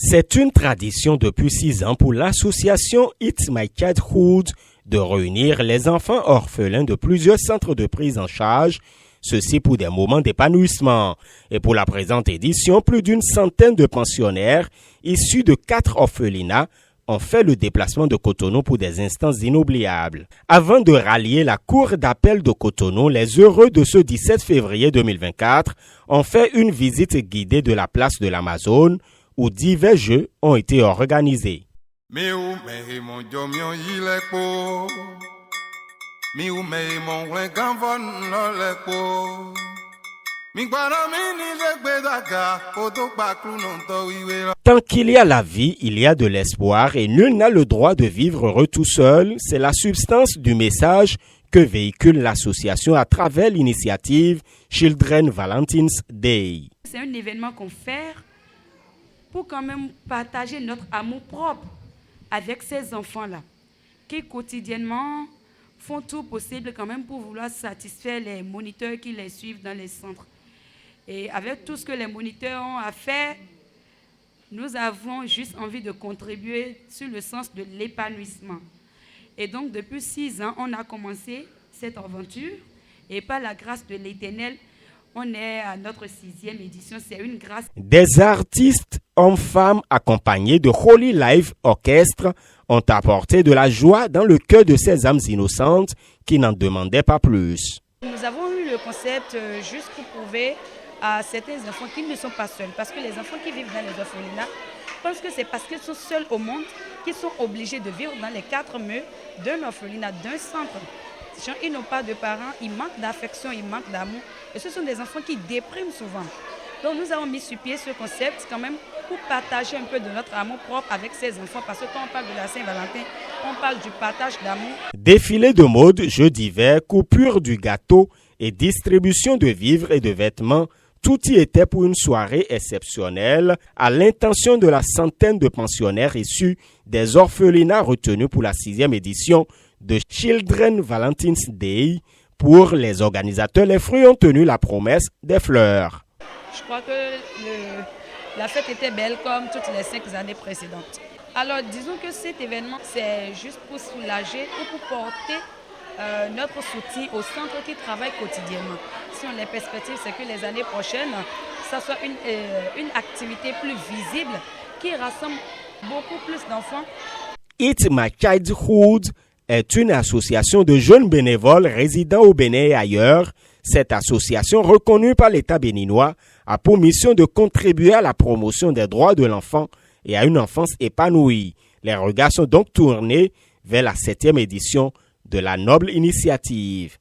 C'est une tradition depuis 6 ans pour l'association It's My Childhood de réunir les enfants orphelins de plusieurs centres de prise en charge, ceci pour des moments d'épanouissement. Et pour la présente édition, plus d'une centaine de pensionnaires issus de 4 orphelinats ont fait le déplacement de Cotonou pour des instants inoubliables. Avant de rallier la cour d'appel de Cotonou, les heureux de ce 17 février 2024 ont fait une visite guidée de la place de l'Amazone où divers jeux ont été organisés. Tant qu'il y a la vie, il y a de l'espoir et nul n'a le droit de vivre heureux tout seul. C'est la substance du message que véhicule l'association à travers l'initiative Children Valentine's Day. C'est un événement qu'on fait pour quand même partager notre amour propre avec ces enfants-là, qui quotidiennement font tout possible quand même pour vouloir satisfaire les moniteurs qui les suivent dans les centres. Et avec tout ce que les moniteurs ont à faire, nous avons juste envie de contribuer sur le sens de l'épanouissement. Et donc, depuis 6 ans, on a commencé cette aventure. Et par la grâce de l'Éternel, on est à notre 6e édition. C'est une grâce. Des artistes, hommes-femmes, accompagnés de Holy Life Orchestre, ont apporté de la joie dans le cœur de ces âmes innocentes qui n'en demandaient pas plus. Nous avons eu le concept juste pour prouver à certains enfants qu'ils ne sont pas seuls. Parce que les enfants qui vivent dans les orphelinats pensent que c'est parce qu'ils sont seuls au monde qu'ils sont obligés de vivre dans les 4 murs d'un orphelinat, d'un centre. Ils n'ont pas de parents, ils manquent d'affection, ils manquent d'amour. Et ce sont des enfants qui dépriment souvent. Donc nous avons mis sur pied ce concept quand même pour partager un peu de notre amour propre avec ces enfants. Parce que quand on parle de la Saint-Valentin, on parle du partage d'amour. Défilé de mode, jeux d'hiver, coupure du gâteau et distribution de vivres et de vêtements, tout y était pour une soirée exceptionnelle à l'intention de la centaine de pensionnaires issus des orphelinats retenus pour la 6e édition de Children Valentine's Day. Pour les organisateurs, les fruits ont tenu la promesse des fleurs. Je crois que la fête était belle comme toutes les 5 années précédentes. Alors disons que cet événement, c'est juste pour soulager ou pour porter notre soutien aux centres qui travaillent quotidiennement. Si on les perspectives, c'est que les années prochaines, ça soit une activité plus visible qui rassemble beaucoup plus d'enfants. It's My Childhood est une association de jeunes bénévoles résidant au Bénin et ailleurs. Cette association, reconnue par l'État béninois, a pour mission de contribuer à la promotion des droits de l'enfant et à une enfance épanouie. Les regards sont donc tournés vers la 7e édition de la noble initiative.